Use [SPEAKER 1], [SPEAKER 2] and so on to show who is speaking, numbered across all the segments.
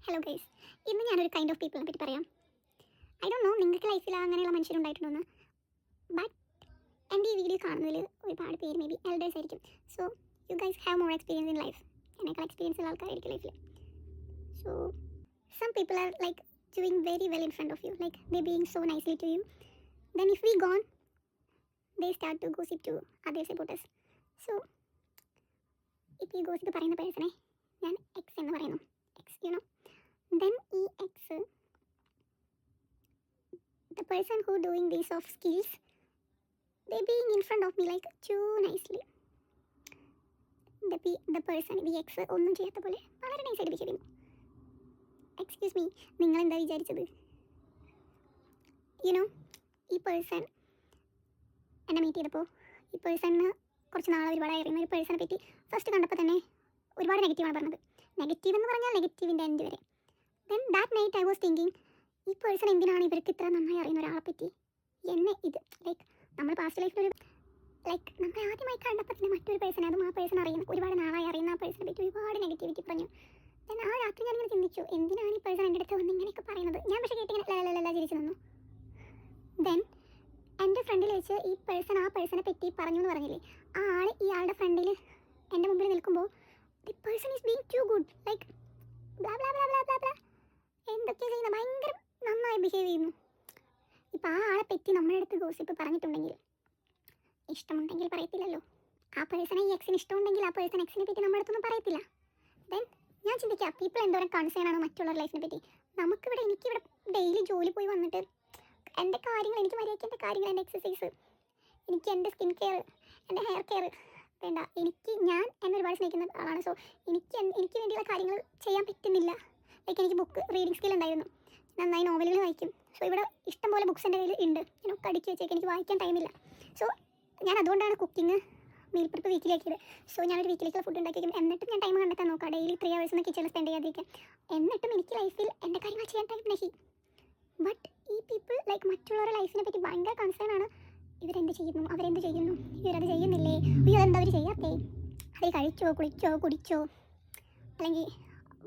[SPEAKER 1] Hello guys, ഇന്ന് ഞാനൊരു kind of പീപ്പിളിനെ പറ്റി പറയാം. ഐ ഡോണ്ട് നോ നിങ്ങൾക്ക് ലൈഫിൽ അങ്ങനെയുള്ള മനുഷ്യരുണ്ടായിട്ടുണ്ടോന്ന്. ബട്ട് എൻ്റെ ഈ വീഡിയോ കാണുന്നതിൽ ഒരുപാട് പേര് മേ ബി എൽഡേഴ്സ് ആയിരിക്കും. So you guys have more experience in life. എന്നേക്കാൾ എക്സ്പീരിയൻസ് ഉള്ള ആൾക്കാരായിരിക്കും ലൈഫിൽ. So some people are like doing very well in front of you, like they being so nicely to you. Then if we gone they start to gossip to others about us. സോ ഇപ്പോൾ ഈ gossip പറയുന്ന പേഴ്സണെ ഞാൻ X എന്ന് പറയുന്നു. X you know. Then EX, the person who doing these soft skills, they being in front of me like too nicely. The person, the X ഒന്നും ചെയ്യാത്ത പോലെ വളരെ നൈസായിട്ട് ബിഹേവ് ചെയ്യുന്നു. എക്സ്ക്യൂസ് മീ, നിങ്ങൾ എന്താ വിചാരിച്ചത്? യുനോ, ഈ പേഴ്സൺ എന്നെ മീറ്റ് ചെയ്തപ്പോൾ ഈ പേഴ്സണിന് കുറച്ച് നാളെ ഒരുപാട് അറിയുന്ന ഒരു പേഴ്സണെ പറ്റി ഫസ്റ്റ് കണ്ടപ്പോൾ തന്നെ ഒരുപാട് നെഗറ്റീവാണ് പറഞ്ഞത്. നെഗറ്റീവ് എന്ന് പറഞ്ഞാൽ നെഗറ്റീവിൻ്റെ എൻഡ് വരെ. Then that night I was thinking, ഈ പേഴ്സൺ എന്തിനാണ് ഇവർക്ക് ഇത്ര നന്നായി അറിയുന്ന ഒരാളെ പറ്റി എന്നെ ഇത് ലൈക്ക് നമ്മൾ പാസ്റ്റ് ലൈഫിലൊരു ലൈക്ക് നമ്മൾ ആദ്യമായി കണ്ടപ്പോൾ തന്നെ മറ്റൊരു പേഴ്സൺ, അതും ആ പേഴ്സൺ അറിയുന്ന ഒരുപാട് നാളായി അറിയുന്ന ആ പേഴ്സണെ പറ്റി ഒരുപാട് നെഗറ്റിവിറ്റി പറഞ്ഞു. ദെൻ ആ രാത്രി ഞാനിങ്ങനെ ചിന്തിച്ചു, എന്തിനാണ് ഈ പേഴ്സൺ എൻ്റെ അടുത്ത് വന്ന് ഇങ്ങനെയൊക്കെ പറയുന്നത്? ഞാൻ പക്ഷേ കേട്ടിങ്ങനെ ചിരിച്ചു നിന്നു. ദെൻ എൻ്റെ ഫ്രണ്ടിൽ വെച്ച് ഈ പേഴ്സൺ ആ പേഴ്സണെ പറ്റി പറഞ്ഞു എന്ന് പറഞ്ഞില്ലേ, ആ ആൾ ഈ ആളുടെ ഫ്രണ്ടിൽ എൻ്റെ മുമ്പിൽ നിൽക്കുമ്പോൾ the person is being too good, like blah blah blah blah blah blah എന്തൊക്കെയാണ് ചെയ്യുന്നത്, ഭയങ്കര നന്നായി ബിഹേവ് ചെയ്യുന്നു. ഇപ്പം ആ ആളെ പറ്റി നമ്മുടെ അടുത്ത് ഗോസിപ്പ് പറഞ്ഞിട്ടുണ്ടെങ്കിൽ, ഇഷ്ടമുണ്ടെങ്കിൽ പറയത്തില്ലല്ലോ. ആ പേഴ്സണെ ഈ എക്സിന് ഇഷ്ടമുണ്ടെങ്കിൽ ആ പേഴ്സൺ എക്സിനെ പറ്റി നമ്മുടെ അടുത്തൊന്നും പറയത്തില്ല. ദെൻ ഞാൻ ചിന്തിക്കാം, പീപ്പിൾ എന്തോരം കൺസേൺ ആണ് മറ്റുള്ള ലൈഫിനെ പറ്റി. എനിക്കിവിടെ ഡെയിലി ജോലി പോയി വന്നിട്ട് എൻ്റെ കാര്യങ്ങൾ, എനിക്ക് മര്യാദയ്ക്ക് എൻ്റെ കാര്യങ്ങൾ, എൻ്റെ എക്സസൈസ്, എനിക്ക് എൻ്റെ സ്കിൻ കെയർ, എൻ്റെ ഹെയർ കെയർ വേണ്ട. ഞാൻ എന്നെ ഒരുപാട് സ്നേഹിക്കുന്ന ആളാണ്. സോ എനിക്ക് വേണ്ടിയുള്ള കാര്യങ്ങൾ ചെയ്യാൻ പറ്റുന്നില്ല. ലൈക്ക് എനിക്ക് ബുക്ക് റീഡിങ് സ്കിൽ ഉണ്ടായിരുന്നു, നന്നായി നോവലുകൾ വായിക്കും. സോ ഇവിടെ ഇഷ്ടം പോലെ ബുക്സ് എൻ്റെ കയ്യിൽ ഉണ്ട്, കടിച്ച് വെച്ചേക്ക് എനിക്ക് വായിക്കാൻ ടൈമില്ല. സോ ഞാൻ അതുകൊണ്ടാണ് കുക്കിംഗ് മീൽ പ്രിപ്പ് വീക്കിലേക്കിയത്. സോ ഞാനൊരു വീക്കിലേക്കുള്ള ഫുഡ് ഉണ്ടാക്കിയിരിക്കും. എന്നിട്ടും ഞാൻ ടൈം കണ്ടെത്താൻ നോക്കാം, ഡെയിലി 3 hours കിച്ചണിൽ സ്പെൻഡ് ചെയ്യാതിരിക്കാം. എന്നിട്ടും എനിക്ക് ലൈഫിൽ എൻ്റെ കാര്യങ്ങൾ ചെയ്യാൻ ടൈം നഹി. ബട്ട് ഈ പീപ്പിൾ ലൈക്ക് മറ്റുള്ളവരുടെ ലൈഫിനെ പറ്റി ഭയങ്കര കൺസേൺ ആണ്. ഇവരെന്ത് ചെയ്യുന്നു, അവരെന്ത് ചെയ്യുന്നു, ഇവരത് ചെയ്യുന്നില്ലേ, അയ്യോ അതെന്താ അവർ ചെയ്യാത്തേ, അതിൽ കഴിച്ചോ കുളിച്ചോ കുടിച്ചോ, അല്ലെങ്കിൽ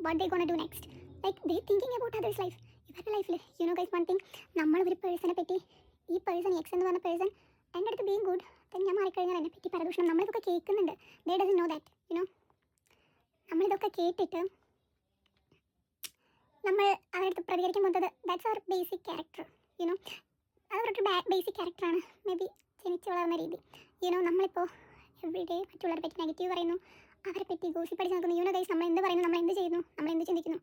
[SPEAKER 1] what they gonna do next, like they thinking about others life. ഇവരുടെ ലൈഫിൽ യുനോ ഗൈസ് വൺ തിങ്, നമ്മൾ ഒരു പേഴ്സണെ പറ്റി, ഈ പേഴ്സൺ എക്സ് എന്ന് പറഞ്ഞ പേഴ്സൺ എൻ്റെ അടുത്ത് ബീങ് ഗുഡ്, ഞാൻ മാറിക്കഴിഞ്ഞാൽ എന്നെ പറ്റി പരദൂഷണം, നമ്മളിതൊക്കെ കേൾക്കുന്നുണ്ട്. They doesn't know that you know. നമ്മളിതൊക്കെ കേട്ടിട്ട് നമ്മൾ അവരടുത്ത് പ്രതികരിക്കാൻ പോകുന്നത് ദാറ്റ്സ് അവർ ബേസിക് ക്യാരക്ടർ യുനോ. അതവരുടെ ബേസിക് ക്യാരക്ടറാണ്, മേ ബി ജനിച്ച് വളർന്ന രീതി. യുനോ നമ്മളിപ്പോൾ എവറി ഡേ മറ്റുള്ളവരെ പറ്റി നെഗറ്റീവ് പറയുന്നു, അവരെ പറ്റി ഗോസിപ്പ് അടിച്ച് നോക്കുന്നു. യുനോ ഗൈസ്, നമ്മൾ എന്ത് പറയുന്നു, നമ്മൾ എന്ത് ചെയ്യുന്നു, നമ്മൾ എന്ത് ചിന്തിക്കുന്നു.